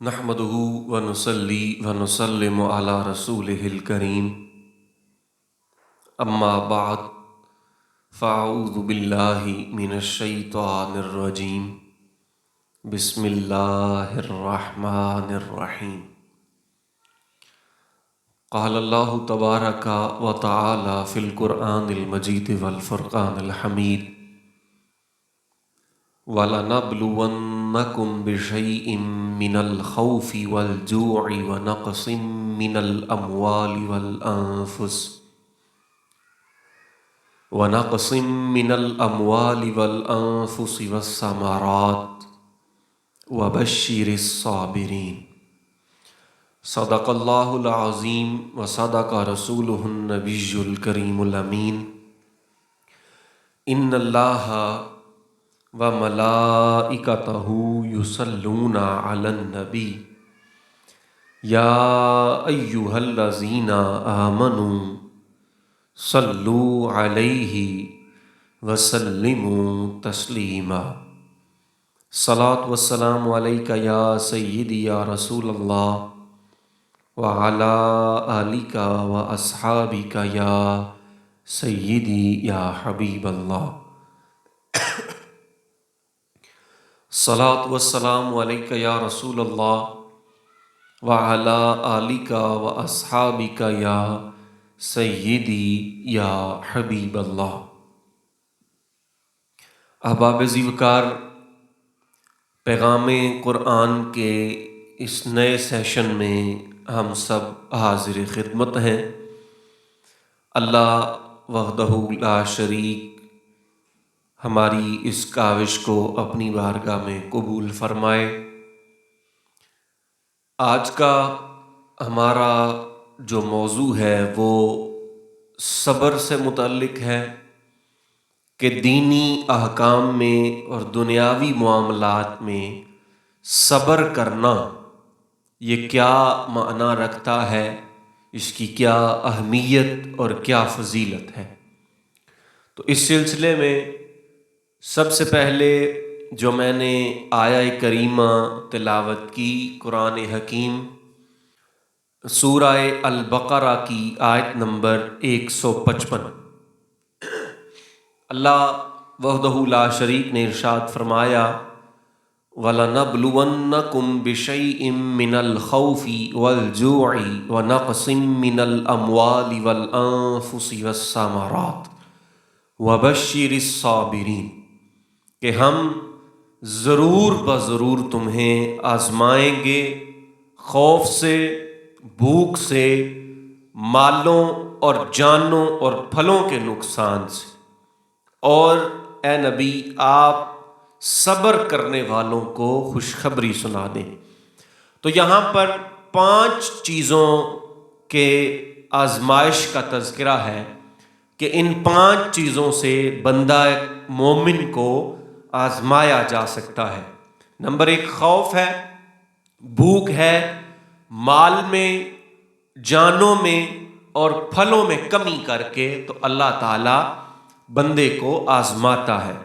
نحمدہ ونصلی ونسلم علی رسولہ الکریم اما بعد فاعوذ باللہ من الشیطان الرجیم بسم اللہ الرحمن الرحیم قال اللہ تبارک و تعالی فی القرآن المجید والفرقان الحمید وَلَنَبْلُوَنَّكُمْ بِشَيْءٍ مِّنَ الْخَوْفِ وَالْجُوعِ وَنَقْصٍ مِّنَ الْأَمْوَالِ وَالْأَنفُسِ وَالثَّمَرَاتِ وَبَشِّرِ الصَّابِرِينَ صدق اللہ العظیم وصدق رسولہ النبی الکریم الامین ان اللہ وملائکتہ یصلون علی النبی یا ایہا الذین آمنوا صلوا علیہ وسلموا تسلیما صلاۃ والسلام علیک یا سیدی یا رسول اللہ وعلی آلک واصحابک یا سیدی یا حبیب اللہ صلاۃ والسلام علیک یا رسول اللہ وعلی آلک واصحابک یا سیدی یا حبیب اللہ۔ احباب زیوکار، پیغام قرآن کے اس نئے سیشن میں ہم سب حاضر خدمت ہیں۔ اللہ وحدہ لا شریک ہماری اس کاوش کو اپنی بارگاہ میں قبول فرمائے۔ آج کا ہمارا جو موضوع ہے وہ صبر سے متعلق ہے کہ دینی احکام میں اور دنیاوی معاملات میں صبر کرنا یہ کیا معنی رکھتا ہے، اس کی کیا اہمیت اور کیا فضیلت ہے۔ تو اس سلسلے میں سب سے پہلے جو میں نے آیہ کریمہ تلاوت کی قرآن حکیم سورہ البقرہ کی آیت نمبر 155، اللہ وحدہ لا شریک نے ارشاد فرمایا وَلَنَبْلُوَنَّكُمْ بِشَيْءٍ مِّنَ الْخَوْفِ وَالْجُوعِ وَنَقْصٍ مِّنَ الْأَمْوَالِ وَالْأَنفُسِ وَالثَّمَرَاتِ وَبَشِّرِ الصَّابِرِينَ، کہ ہم ضرور بضرور تمہیں آزمائیں گے خوف سے، بھوک سے، مالوں اور جانوں اور پھلوں کے نقصان سے، اور اے نبی آپ صبر کرنے والوں کو خوشخبری سنا دیں۔ تو یہاں پر 5 چیزوں کے آزمائش کا تذکرہ ہے کہ ان 5 چیزوں سے بندہ مومن کو آزمایا جا سکتا ہے۔ نمبر 1 خوف ہے، بھوک ہے، مال میں، جانوں میں اور پھلوں میں کمی کر کے تو اللہ تعالیٰ بندے کو آزماتا ہے۔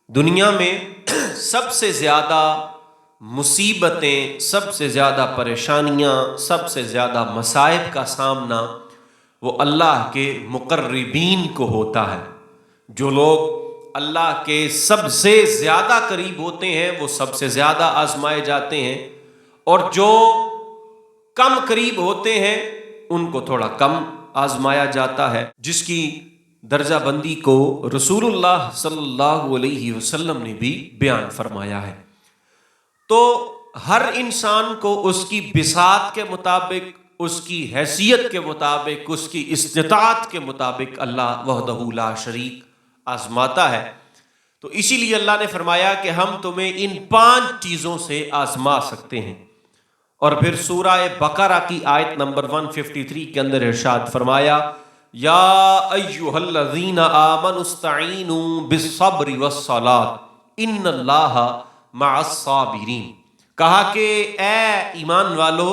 دنیا میں سب سے زیادہ مصیبتیں، سب سے زیادہ پریشانیاں، سب سے زیادہ مصائب کا سامنا وہ اللہ کے مقربین کو ہوتا ہے۔ جو لوگ اللہ کے سب سے زیادہ قریب ہوتے ہیں وہ سب سے زیادہ آزمائے جاتے ہیں، اور جو کم قریب ہوتے ہیں ان کو تھوڑا کم آزمایا جاتا ہے، جس کی درجہ بندی کو رسول اللہ صلی اللہ علیہ وسلم نے بھی بیان فرمایا ہے۔ تو ہر انسان کو اس کی بساط کے مطابق، اس کی حیثیت کے مطابق، اس کی استطاعت کے مطابق اللہ وحدہ لا شریک آزماتا ہے۔ تو اسی لیے اللہ نے فرمایا کہ ہم تمہیں ان 5 چیزوں سے آزما سکتے ہیں۔ اور پھر سورہ بقرہ کی آیت نمبر 153 کے اندر ارشاد فرمایا یا ایھا الذین آمنوا استعینوا بالصبر والصلاۃ ان اللہ مع الصابرین، کہا کہ اے ایمان والو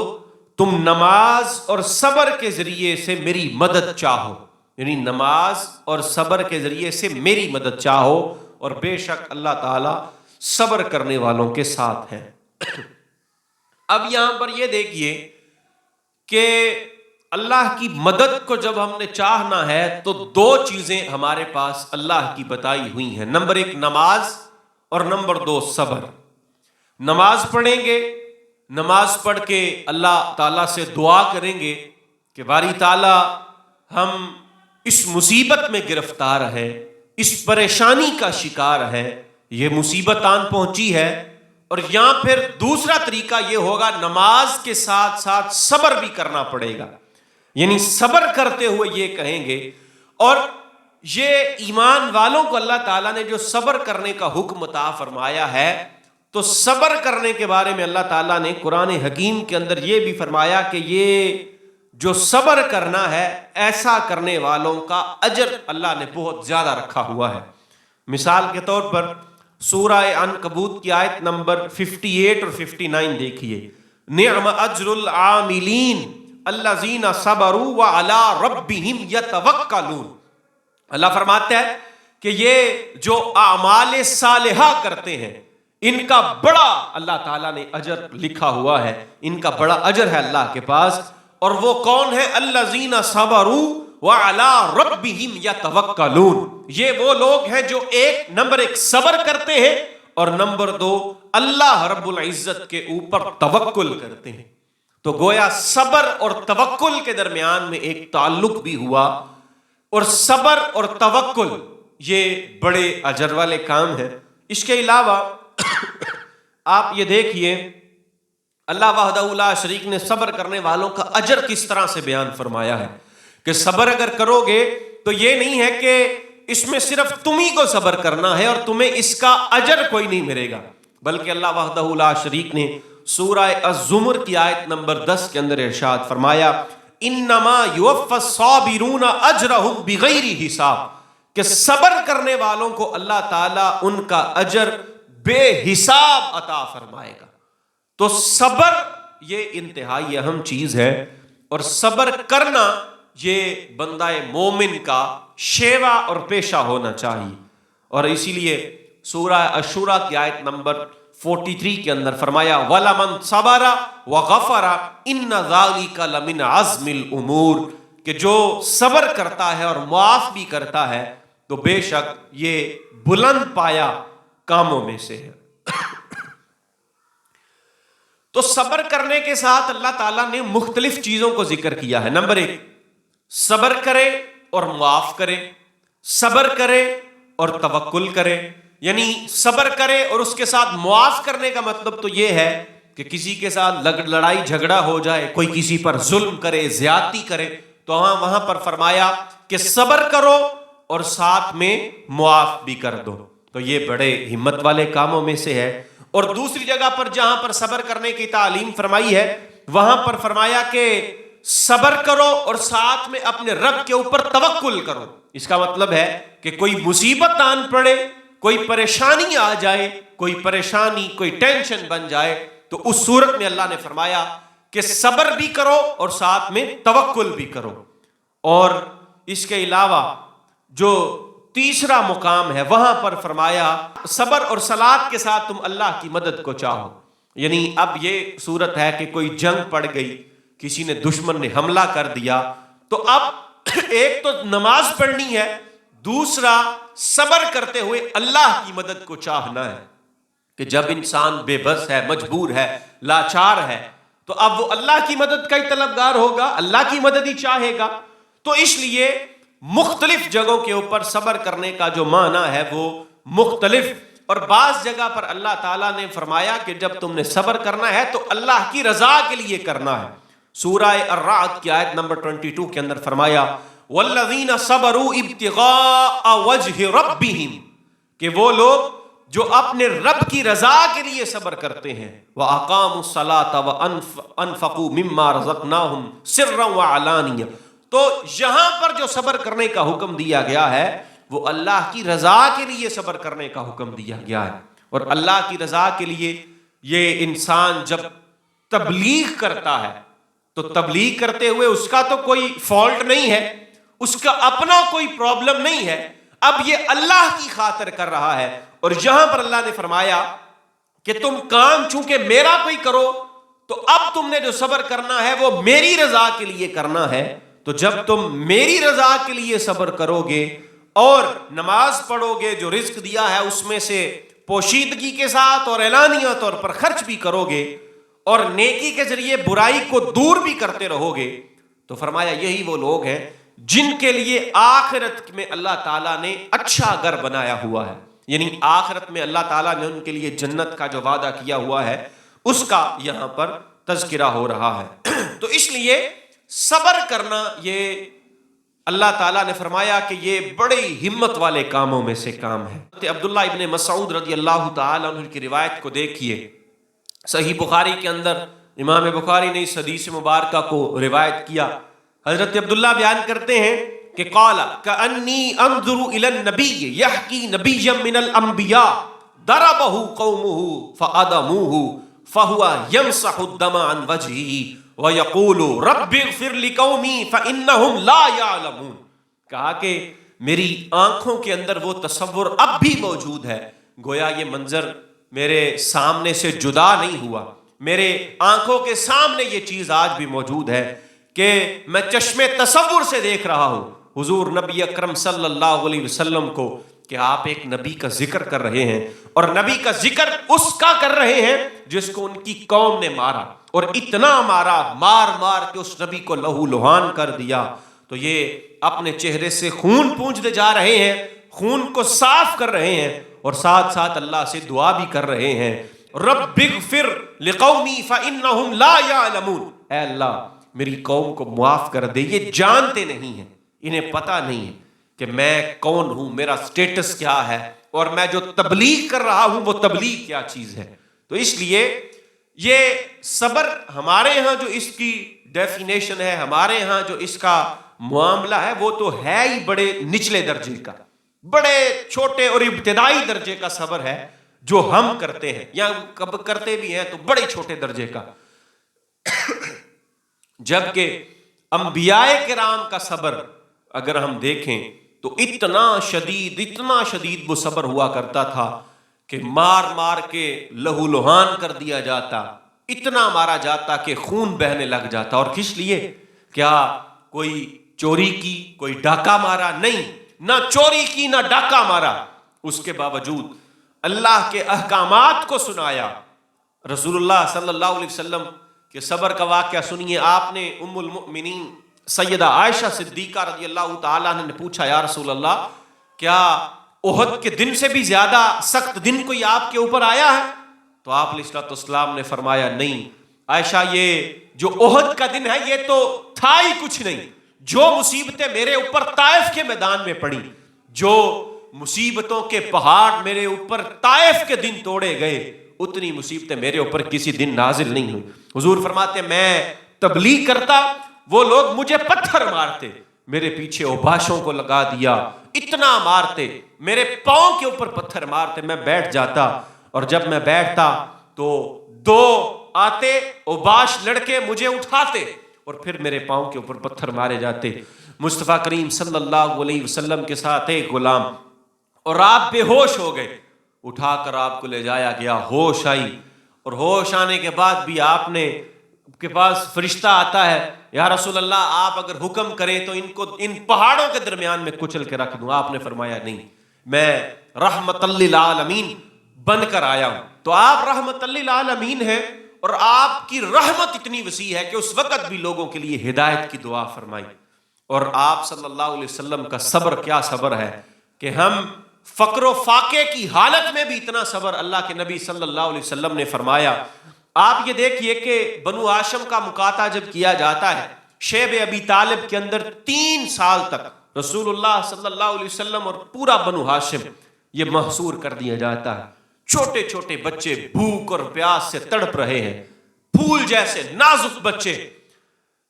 تم نماز اور صبر کے ذریعے سے میری مدد چاہو، یعنی نماز اور صبر کے ذریعے سے میری مدد چاہو، اور بے شک اللہ تعالیٰ صبر کرنے والوں کے ساتھ ہے۔ اب یہاں پر یہ دیکھیے کہ اللہ کی مدد کو جب ہم نے چاہنا ہے تو دو چیزیں ہمارے پاس اللہ کی بتائی ہوئی ہیں، نمبر ایک نماز اور نمبر دو صبر۔ نماز پڑھیں گے، نماز پڑھ کے اللہ تعالیٰ سے دعا کریں گے کہ باری تعالیٰ ہم اس مصیبت میں گرفتار ہیں، اس پریشانی کا شکار ہے، یہ مصیبت آن پہنچی ہے۔ اور یہاں پھر دوسرا طریقہ یہ ہوگا، نماز کے ساتھ ساتھ صبر بھی کرنا پڑے گا، یعنی صبر کرتے ہوئے یہ کہیں گے۔ اور یہ ایمان والوں کو اللہ تعالیٰ نے جو صبر کرنے کا حکم عطا فرمایا ہے، تو صبر کرنے کے بارے میں اللہ تعالیٰ نے قرآن حکیم کے اندر یہ بھی فرمایا کہ یہ جو صبر کرنا ہے، ایسا کرنے والوں کا اجر اللہ نے بہت زیادہ رکھا ہوا ہے۔ مثال کے طور پر سورہ عنکبوت کی آیت نمبر 58 اور 59 دیکھیے، نعم اجر العاملین الذین صبروا وعلی ربہم یتوکلون۔ اللہ فرماتا ہے کہ یہ جو اعمال صالحہ کرتے ہیں، ان کا بڑا اللہ تعالیٰ نے اجر لکھا ہوا ہے، ان کا بڑا اجر ہے اللہ کے پاس۔ اور وہ کون ہے؟ الذین صبروا وعلی ربہم یتوکلون، یہ وہ لوگ ہیں جو نمبر ایک صبر کرتے ہیں، اور نمبر دو اللہ رب العزت کے اوپر توکل کرتے ہیں۔ تو گویا صبر اور توکل کے درمیان میں ایک تعلق بھی ہوا، اور صبر اور توکل یہ بڑے اجر والے کام ہیں۔ اس کے علاوہ آپ یہ دیکھیے اللہ وحدہ لا شریک نے صبر کرنے والوں کا اجر کس طرح سے بیان فرمایا ہے کہ صبر اگر کرو گے تو یہ نہیں ہے کہ اس میں صرف تمہیں کو صبر کرنا ہے اور تمہیں اس کا اجر کوئی نہیں ملے گا، بلکہ اللہ وحدہ لا شریک نے سورہ الزمر کی آیت نمبر 10 کے اندر ارشاد فرمایا، انما یوفی الصابرون اجرہم بغیر حساب، کہ صبر کرنے والوں کو اللہ تعالیٰ ان کا اجر بے حساب عطا فرمائے گا۔ تو صبر یہ انتہائی اہم چیز ہے، اور صبر کرنا یہ بندہ مومن کا شیوا اور پیشہ ہونا چاہیے۔ اور اسی لیے سورہ الشورى کی آیت نمبر 43 کے اندر فرمایا، وَلَمَنْ صَبَرَ وَغَفَرَ إِنَّ ذَلِكَ لَمِنْ عَزْمِ الْأُمُورِ، کہ جو صبر کرتا ہے اور معاف بھی کرتا ہے تو بے شک یہ بلند پایا کاموں میں سے ہے۔ تو صبر کرنے کے ساتھ اللہ تعالیٰ نے مختلف چیزوں کو ذکر کیا ہے۔ نمبر ایک، صبر کرے اور معاف کرے، صبر کرے اور توکل کرے، یعنی صبر کرے اور اس کے ساتھ معاف کرنے کا مطلب تو یہ ہے کہ کسی کے ساتھ لڑائی جھگڑا ہو جائے، کوئی کسی پر ظلم کرے، زیادتی کرے، تو وہاں پر فرمایا کہ صبر کرو اور ساتھ میں معاف بھی کر دو، تو یہ بڑے ہمت والے کاموں میں سے ہے۔ اور دوسری جگہ پر جہاں پر صبر کرنے کی تعلیم فرمائی ہے، وہاں پر فرمایا کہ صبر کرو اور ساتھ میں اپنے رب کے اوپر توکل کرو۔ اس کا مطلب ہے کہ کوئی مصیبت آن پڑے، کوئی پریشانی آ جائے، کوئی پریشانی، کوئی ٹینشن بن جائے، تو اس صورت میں اللہ نے فرمایا کہ صبر بھی کرو اور ساتھ میں توکل بھی کرو۔ اور اس کے علاوہ جو تیسرا مقام ہے وہاں پر فرمایا صبر اور صلات کے ساتھ تم اللہ کی مدد کو چاہو۔ یعنی اب یہ صورت ہے کہ کوئی جنگ پڑ گئی، کسی نے دشمن نے حملہ کر دیا، تو اب ایک تو نماز پڑھنی ہے، دوسرا صبر کرتے ہوئے اللہ کی مدد کو چاہنا ہے کہ جب انسان بے بس ہے، مجبور ہے، لاچار ہے، تو اب وہ اللہ کی مدد کا ہی طلبگار ہوگا، اللہ کی مدد ہی چاہے گا۔ تو اس لیے مختلف جگہوں کے اوپر صبر کرنے کا جو معنی ہے وہ مختلف، اور بعض جگہ پر اللہ تعالیٰ نے فرمایا کہ جب تم نے صبر کرنا ہے تو اللہ کی رضا کے لیے کرنا ہے۔ سورہ الرعد کی آیت نمبر 22 کے اندر فرمایا، وَالَّذِينَ صَبَرُوا ابْتِغَاءَ وَجْهِ رَبِّهِمْ، کہ وہ لوگ جو اپنے رب کی رضا کے لیے صبر کرتے ہیں، وَأَقَامُوا الصَّلَاةَ وَأَنفَقُوا مِمَّا رَزَقْنَاهُمْ سِرًّا وَعَلَانِيَةً۔ تو یہاں پر جو صبر کرنے کا حکم دیا گیا ہے وہ اللہ کی رضا کے لیے صبر کرنے کا حکم دیا گیا ہے۔ اور اللہ کی رضا کے لیے یہ انسان جب تبلیغ کرتا ہے تو تبلیغ کرتے ہوئے اس کا تو کوئی فالٹ نہیں ہے، اس کا اپنا کوئی پرابلم نہیں ہے، اب یہ اللہ کی خاطر کر رہا ہے۔ اور یہاں پر اللہ نے فرمایا کہ تم کام چونکہ میرا کوئی کرو تو اب تم نے جو صبر کرنا ہے وہ میری رضا کے لیے کرنا ہے. تو جب تم میری رضا کے لیے صبر کرو گے اور نماز پڑھو گے، جو رزق دیا ہے اس میں سے پوشیدگی کے ساتھ اور اعلانیہ طور پر خرچ بھی کرو گے، اور نیکی کے ذریعے برائی کو دور بھی کرتے رہو گے، تو فرمایا یہی وہ لوگ ہیں جن کے لیے آخرت میں اللہ تعالیٰ نے اچھا گھر بنایا ہوا ہے. یعنی آخرت میں اللہ تعالیٰ نے ان کے لیے جنت کا جو وعدہ کیا ہوا ہے اس کا یہاں پر تذکرہ ہو رہا ہے. تو اس لیے صبر کرنا، یہ اللہ تعالیٰ نے فرمایا کہ یہ بڑی ہمت والے کاموں میں سے کام ہے. عبداللہ ابن مسعود رضی اللہ تعالیٰ عنہ کی روایت کو دیکھیے، صحیح بخاری کے اندر امام بخاری نے اس حدیث مبارکہ کو روایت کیا. حضرت عبداللہ بیان کرتے ہیں کہ قال کأنی انظر الی النبی یحکی نبیا من الانبیاء ضربہ قومہ فادموہ فہو یمسح الدم عن وجہہ ویقول رب اغفر لقومی فانہم لا یعلمون. کہا کہ میری آنکھوں کے اندر وہ تصور اب بھی موجود ہے، گویا یہ منظر میرے سامنے سے جدا نہیں ہوا، میرے آنکھوں کے سامنے یہ چیز آج بھی موجود ہے کہ میں چشمے تصور سے دیکھ رہا ہوں حضور نبی اکرم صلی اللہ علیہ وسلم کو، کہ آپ ایک نبی کا ذکر کر رہے ہیں، اور نبی کا ذکر اس کا کر رہے ہیں جس کو ان کی قوم نے مارا، اور اتنا مارا، مار مار کے اس نبی کو لہو لہان کر دیا. تو یہ اپنے چہرے سے خون پونچھتے جا رہے ہیں، خون کو صاف کر رہے ہیں، اور ساتھ ساتھ اللہ سے دعا بھی کر رہے ہیں رب اغفر لقومی فانہم لا یعلمون. اے اللہ میری قوم کو معاف کر دے، یہ جانتے نہیں ہیں، انہیں پتہ نہیں ہے کہ میں کون ہوں، میرا سٹیٹس کیا ہے، اور میں جو تبلیغ کر رہا ہوں وہ تبلیغ کیا چیز ہے. تو اس لیے یہ صبر ہمارے ہاں جو اس کی ڈیفینیشن ہے، ہمارے ہاں جو اس کا معاملہ ہے، وہ تو ہے ہی بڑے نچلے درجے کا، بڑے چھوٹے اور ابتدائی درجے کا صبر ہے جو ہم کرتے ہیں، یا کب کرتے بھی ہیں تو بڑے چھوٹے درجے کا. جبکہ انبیاء کرام کا صبر اگر ہم دیکھیں تو اتنا شدید وہ صبر ہوا کرتا تھا کہ مار مار کے لہو لہان کر دیا جاتا، اتنا مارا جاتا کہ خون بہنے لگ جاتا. اور کس لیے؟ کیا کوئی چوری کی، کوئی ڈاکہ مارا؟ نہیں، نہ چوری کی نہ ڈاکہ مارا، اس کے باوجود اللہ کے احکامات کو سنایا. رسول اللہ صلی اللہ علیہ وسلم کے صبر کا واقعہ سنیے. آپ نے ام المؤمنین سیدہ عائشہ صدیقہ رضی اللہ تعالیٰ عنہ نے پوچھا، یا رسول اللہ کیا احد کے دن سے بھی زیادہ سخت دن کوئی آپ کے اوپر آیا ہے؟ تو آپ علیہ السلام نے فرمایا نہیں عائشہ، یہ جو احد کا دن ہے یہ تو تھا ہی کچھ نہیں. جو مصیبتیں میرے اوپر طائف کے میدان میں پڑی، جو مصیبتوں کے پہاڑ میرے اوپر طائف کے دن توڑے گئے، اتنی مصیبتیں میرے اوپر کسی دن نازل نہیں ہوئی. حضور فرماتے ہیں میں تبلیغ کرتا، وہ لوگ مجھے پتھر مارتے، میرے پیچھے اوباشوں کو لگا دیا، اتنا مارتے، میرے پاؤں کے اوپر پتھر مارتے، میں بیٹھ جاتا، اور جب میں بیٹھتا تو دو آتے اوباش لڑکے مجھے اٹھاتے اور پھر میرے پاؤں کے اوپر پتھر مارے جاتے. مصطفیٰ کریم صلی اللہ علیہ وسلم کے ساتھ ایک غلام، اور آپ بے ہوش ہو گئے، اٹھا کر آپ کو لے جایا گیا، ہوش آئی، اور ہوش آنے کے بعد بھی آپ نے کے پاس فرشتہ آتا ہے، یا رسول اللہ آپ اگر حکم کریں تو ان کو ان پہاڑوں کے درمیان میں کچل کے رکھ دوں. آپ نے فرمایا نہیں، میں رحمت للعالمین بن کر آیا ہوں. تو آپ رحمت للعالمین ہیں، اور آپ کی رحمت اتنی وسیع ہے کہ اس وقت بھی لوگوں کے لیے ہدایت کی دعا فرمائی. اور آپ صلی اللہ علیہ وسلم کا صبر کیا صبر ہے کہ ہم فقر و فاقے کی حالت میں بھی اتنا صبر اللہ کے نبی صلی اللہ علیہ وسلم نے فرمایا. آپ یہ دیکھیے کہ بنو ہاشم کا مقاطع جب کیا جاتا ہے، شیب ابی طالب کے اندر 3 سال تک رسول اللہ صلی اللہ علیہ وسلم اور پورا بنو ہاشم یہ محصور کر دیا جاتا ہے. چھوٹے چھوٹے بچے بھوک اور پیاس سے تڑپ رہے ہیں، پھول جیسے نازک بچے،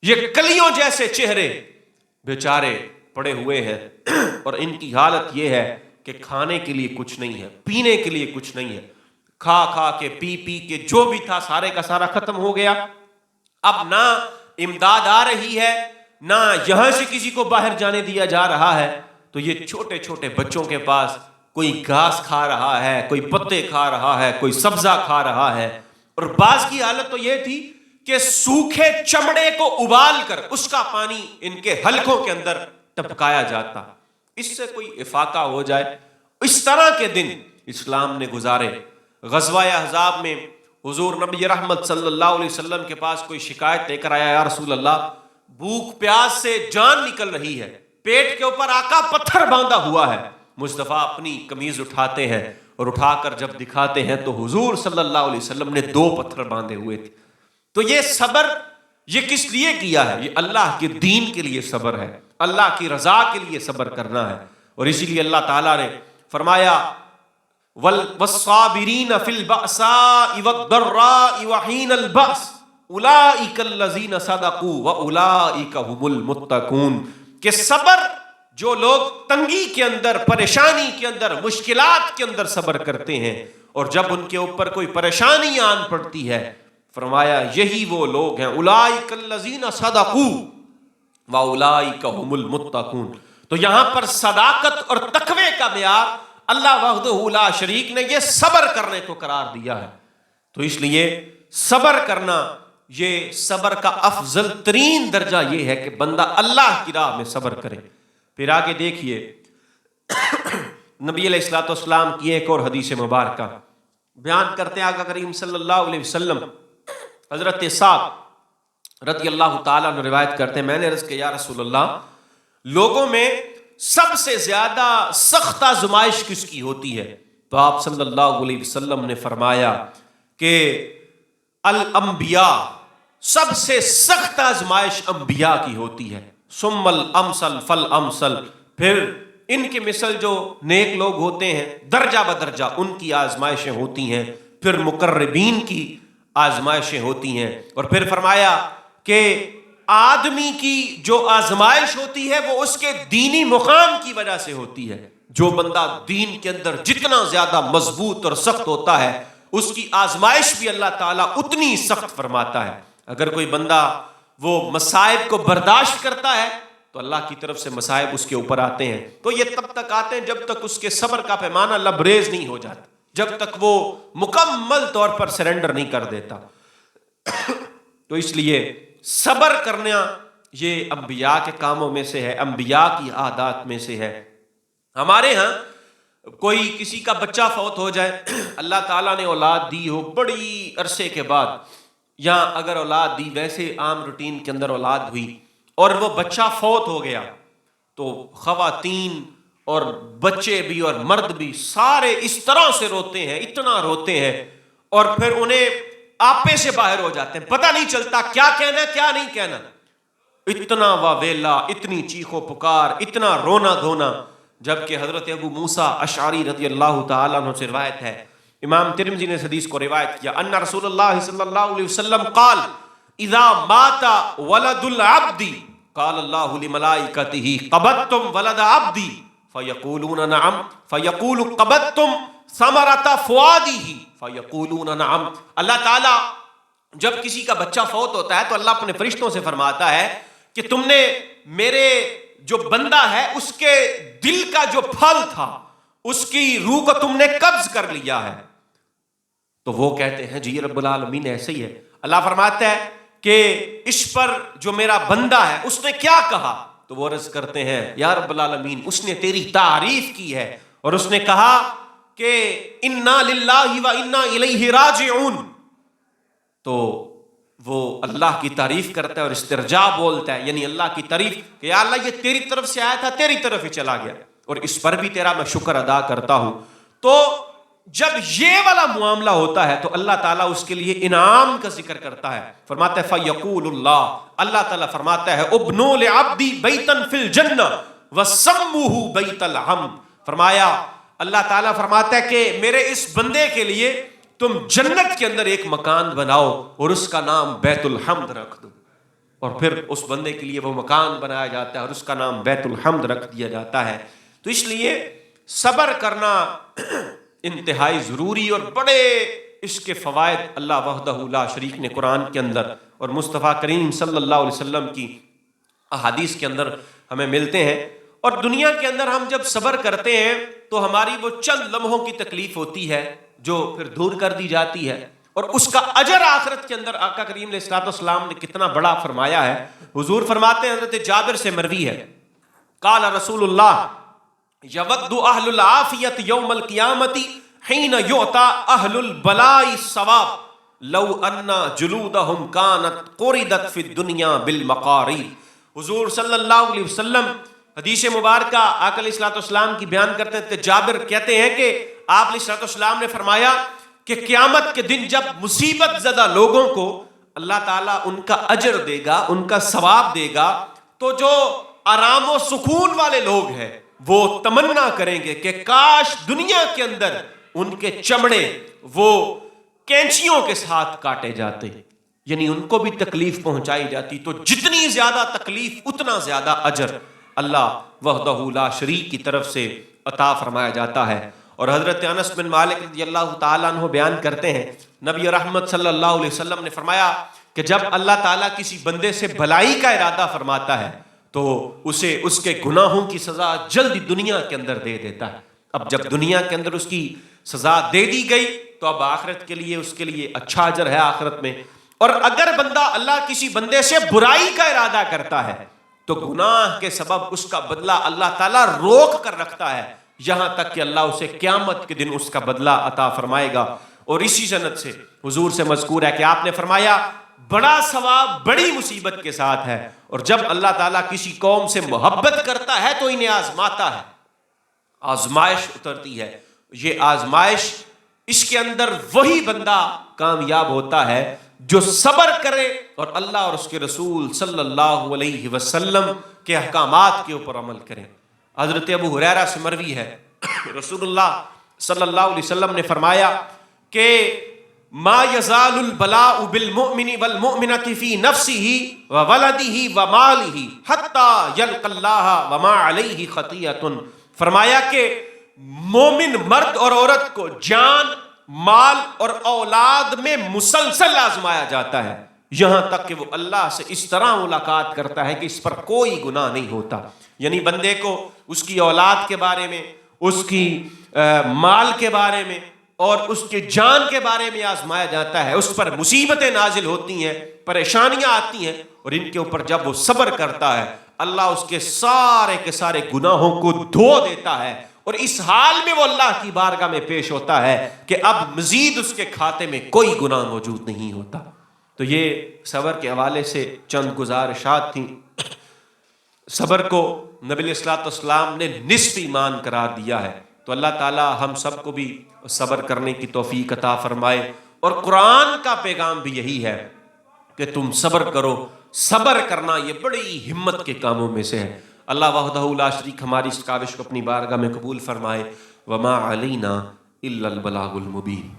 یہ کلیوں جیسے چہرے بیچارے پڑے ہوئے ہیں، اور ان کی حالت یہ ہے کہ کھانے کے لیے کچھ نہیں ہے، پینے کے لیے کچھ نہیں ہے، کھا کھا کے پی پی کے جو بھی تھا سارے کا سارا ختم ہو گیا. اب نہ امداد آ رہی ہے، نہ یہاں سے کسی کو باہر جانے دیا جا رہا ہے. تو یہ چھوٹے چھوٹے بچوں کے پاس کوئی گھاس کھا رہا ہے، کوئی پتے کھا رہا ہے، کوئی سبزہ کھا رہا ہے. اور بعض کی حالت تو یہ تھی کہ سوکھے چمڑے کو ابال کر اس کا پانی ان کے حلقوں کے اندر ٹپکایا جاتا، اس سے کوئی افاقہ ہو جائے۔ اس طرح کے دن اسلام نے گزارے۔ غزوہ احزاب میں حضور نبی رحمت صلی اللہ علیہ وسلم کے پاس کوئی شکایت لے کر آیا، یا رسول اللہ بھوک پیاس سے جان نکل رہی ہے، پیٹ کے اوپر آقا پتھر باندھا ہوا ہے۔ مصطفیٰ اپنی قمیض اٹھاتے ہیں اور اٹھا کر جب دکھاتے ہیں تو حضور صلی اللہ علیہ وسلم نے 2 پتھر باندھے ہوئے تھے۔ تو یہ صبر یہ کس لیے کیا ہے؟ یہ اللہ کے دین کے لیے صبر ہے، اللہ کی رضا کے لیے صبر کرنا ہے۔ اور اسی لیے اللہ تعالیٰ نے فرمایا والصابرین فی البأساء والضراء وحین البأس اولئک الذین صدقوا واولئک هم المتقون، کہ صبر جو لوگ تنگی کے اندر، پریشانی کے اندر، مشکلات کے اندر صبر کرتے ہیں، اور جب ان کے اوپر کوئی پریشانی آن پڑتی ہے، فرمایا یہی وہ لوگ ہیں اولئک الذین صدقوا واولئک هم المتقون۔ تو یہاں پر صداقت اور تقوی کا معیار اللہ وحدہ لا شریک نے یہ صبر کرنے کو قرار دیا ہے۔ تو اس لیے صبر کرنا، یہ صبر کا افضل ترین درجہ یہ ہے کہ بندہ اللہ کی راہ میں صبر کرے۔ پھر آگے دیکھیے نبی علیہ الصلوۃ والسلام کی ایک اور حدیث مبارکہ بیان کرتے ہیں آقا کریم صلی اللہ علیہ وسلم۔ حضرت سعد رضی اللہ تعالیٰ عنہ روایت کرتے ہیں، میں نے عرض کیا یا رسول اللہ لوگوں میں سب سے زیادہ سخت آزمائش کس کی ہوتی ہے؟ تو آپ صلی اللہ علیہ وسلم نے فرمایا کہ الانبیاء، سب سے سخت آزمائش انبیاء کی ہوتی ہے، ثم الامثل فالامثل، پھر ان کے مثل جو نیک لوگ ہوتے ہیں درجہ بدرجہ ان کی آزمائشیں ہوتی ہیں، پھر مقربین کی آزمائشیں ہوتی ہیں، اور پھر فرمایا کہ آدمی کی جو آزمائش ہوتی ہے وہ اس کے دینی مقام کی وجہ سے ہوتی ہے۔ جو بندہ دین کے اندر جتنا زیادہ مضبوط اور سخت ہوتا ہے اس کی آزمائش بھی اللہ تعالیٰ اتنی سخت فرماتا ہے۔ اگر کوئی بندہ وہ مصائب کو برداشت کرتا ہے تو اللہ کی طرف سے مصائب اس کے اوپر آتے ہیں، تو یہ تب تک آتے ہیں جب تک اس کے صبر کا پیمانہ لبریز نہیں ہو جاتا، جب تک وہ مکمل طور پر سرنڈر نہیں کر دیتا۔ تو اس لیے صبر کرنا یہ انبیاء کے کاموں میں سے ہے، انبیاء کی عادات میں سے ہے۔ ہمارے ہاں کوئی کسی کا بچہ فوت ہو جائے، اللہ تعالیٰ نے اولاد دی ہو بڑی عرصے کے بعد، یا اگر اولاد دی ویسے عام روٹین کے اندر اولاد ہوئی اور وہ بچہ فوت ہو گیا، تو خواتین اور بچے بھی اور مرد بھی سارے اس طرح سے روتے ہیں، اتنا روتے ہیں، اور پھر انہیں آپے سے باہر ہو جاتے ہیں، پتہ نہیں چلتا کیا کہنا کیا نہیں کہنا، اتنا واویلا، اتنی چیخ و پکار، اتنا رونا دھونا۔ جبکہ حضرت ابو موسیٰ اشعری رضی اللہ تعالیٰ عنہ سے روایت ہے، امام ترمذی نے اس حدیث کو روایت کیا، ان رسول اللہ صلی اللہ علیہ وسلم قال اذا مات ولد العبد قال اللہ لملائکتہ قبضتم ولد عبدی فیقولون نعم فیقول قبضتم ثمرۃ فؤادہ فیقولون نعم۔ اللہ تعالیٰ جب کسی کا بچہ فوت ہوتا ہے تو اللہ اپنے فرشتوں سے فرماتا ہے کہ تم نے میرے جو بندہ ہے اس کے دل کا جو پھل تھا، اس کی روح کو تم نے قبض کر لیا ہے۔ تو وہ کہتے ہیں جی رب العالمین ایسے ہی ہے۔ اللہ فرماتا ہے کہ اس پر جو میرا بندہ ہے اس نے کیا کہا؟ تو وہ عرض کرتے ہیں یا رب العالمین اس نے تیری تعریف کی ہے، اور اس نے کہا کہ انا للہ و انا الیہ راجعون۔ تو وہ اللہ کی تعریف کرتا ہے اور استرجاع بولتا ہے، یعنی اللہ کی تعریف کہ یا اللہ یہ تیری طرف سے آیا تھا، تیری طرف ہی چلا گیا، اور اس پر بھی تیرا میں شکر ادا کرتا ہوں۔ تو جب یہ والا معاملہ ہوتا ہے تو اللہ تعالیٰ اس کے لیے انعام کا ذکر کرتا ہے، فرماتا ہے فیقول اللہ تعالیٰ فرماتا ہے ابنوا لعبدی بیتا فی الجنہ وسموہ بیت الحمد۔ فرمایا اللہ تعالیٰ فرماتا ہے کہ میرے اس بندے کے لیے تم جنت کے اندر ایک مکان بناؤ اور اس کا نام بیت الحمد رکھ دو، اور پھر اس بندے کے لیے وہ مکان بنایا جاتا ہے اور اس کا نام بیت الحمد رکھ دیا جاتا ہے۔ تو اس لیے صبر کرنا انتہائی ضروری، اور بڑے اس کے فوائد اللہ وحدہ لا شریک نے قرآن کے اندر اور مصطفیٰ کریم صلی اللہ علیہ وسلم کی احادیث کے اندر ہمیں ملتے ہیں۔ اور دنیا کے اندر ہم جب صبر کرتے ہیں تو ہماری وہ چند لمحوں کی تکلیف ہوتی ہے جو پھر دور کر دی جاتی ہے، اور اس کا اجر آخرت کے اندر آقا کریم علیہ الصلوۃ والسلام نے کتنا بڑا فرمایا ہے. حضور فرماتے ہیں، حضرت جابر سے مروی ہے، قال رسول اللہ یود اہل العافیت یوم القیامت حین یعطى اہل البلاء الثواب لو ان جلودہم کانت قردت فی الدنیا بالمقاریر. حضور صلی اللہ علیہ وسلم حدیث مبارکہ آقا علیہ الصلوۃ والسلام کی بیان کرتے ہیں. جابر کہتے ہیں کہ آپ علیہ الصلوۃ والسلام نے فرمایا کہ قیامت کے دن جب مصیبت زدہ لوگوں کو اللہ تعالیٰ ان کا اجر دے گا، ان کا ثواب دے گا، تو جو آرام و سکون والے لوگ ہیں وہ تمنا کریں گے کہ کاش دنیا کے اندر ان کے چمڑے وہ کینچیوں کے ساتھ کاٹے جاتے، یعنی ان کو بھی تکلیف پہنچائی جاتی. تو جتنی زیادہ تکلیف اتنا زیادہ اجر اللہ وحدہ لا شریک کی طرف سے عطا فرمایا جاتا ہے. اور حضرت انس بن مالک رضی اللہ تعالیٰ عنہ بیان کرتے ہیں، نبی رحمت صلی اللہ علیہ وسلم نے فرمایا کہ جب اللہ تعالیٰ کسی بندے سے بھلائی کا ارادہ فرماتا ہے تو اسے اس کے گناہوں کی سزا جلدی دنیا کے اندر دے دیتا ہے. اب جب دنیا کے اندر اس کی سزا دے دی گئی تو اب آخرت کے لیے اس کے لیے اچھا اجر ہے آخرت میں. اور اگر بندہ اللہ کسی بندے سے برائی کا ارادہ کرتا ہے تو گناہ کے سبب اس کا بدلہ اللہ تعالیٰ روک کر رکھتا ہے، یہاں تک کہ اللہ اسے قیامت کے دن اس کا بدلہ عطا فرمائے گا. اور اسی سند سے حضور سے مذکور ہے کہ آپ نے فرمایا بڑا ثواب بڑی مصیبت کے ساتھ ہے، اور جب اللہ تعالیٰ کسی قوم سے محبت کرتا ہے تو انہیں آزماتا ہے، آزمائش اترتی ہے. یہ آزمائش اس کے اندر وہی بندہ کامیاب ہوتا ہے جو صبر کرے اور اللہ اور اس کے رسول صلی اللہ علیہ وسلم کے احکامات کے اوپر عمل کرے. حضرت ابو ہریرہ سے مروی ہے، رسول اللہ صلی اللہ علیہ وسلم نے فرمایا کہ ما یزال البلاء بالمؤمن والمؤمنۃ فی نفسہ وولدہ ومالہ حتی یلقى اللہ وما علیہ خطیئۃ. فرمایا کہ مومن مرد اور عورت کو جان، مال اور اولاد میں مسلسل آزمایا جاتا ہے، یہاں تک کہ وہ اللہ سے اس طرح ملاقات کرتا ہے کہ اس پر کوئی گناہ نہیں ہوتا. یعنی بندے کو اس کی اولاد کے بارے میں، اس کی مال کے بارے میں اور اس کے جان کے بارے میں آزمایا جاتا ہے، اس پر مصیبتیں نازل ہوتی ہیں، پریشانیاں آتی ہیں، اور ان کے اوپر جب وہ صبر کرتا ہے اللہ اس کے سارے گناہوں کو دھو دیتا ہے، اور اس حال میں وہ اللہ کی بارگاہ میں پیش ہوتا ہے کہ اب مزید اس کے کھاتے میں کوئی گناہ موجود نہیں ہوتا. تو یہ صبر کے حوالے سے چند گزارشات تھیں. صبر کو نبی علیہ الصلوۃ والسلام نے نصف ایمان قرار دیا ہے. تو اللہ تعالی ہم سب کو بھی صبر کرنے کی توفیق عطا فرمائے. اور قرآن کا پیغام بھی یہی ہے کہ تم صبر کرو. صبر کرنا یہ بڑی ہمت کے کاموں میں سے ہے. اللہ وحدہ لا شریک ہماری اس کاوش کو اپنی بارگاہ میں قبول فرمائے. وما علینا الا البلاغ المبین.